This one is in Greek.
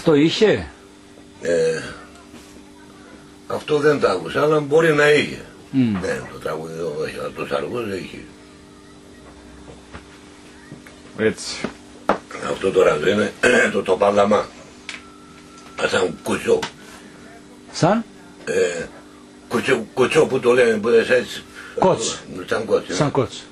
Αυτό είχε? Αυτό δεν το άκουσα, αλλά μπορεί να είχε. Ναι, το τραγούδι όχι, αλλά το Σαργός δεν είχε. Έτσι. Αυτό τώρα δεν είναι το παλαμά. Σαν κουτσό. Σαν? Κουτσό που το λένε, που έτσι. Κότς. Σαν κότς. Σαν κότς.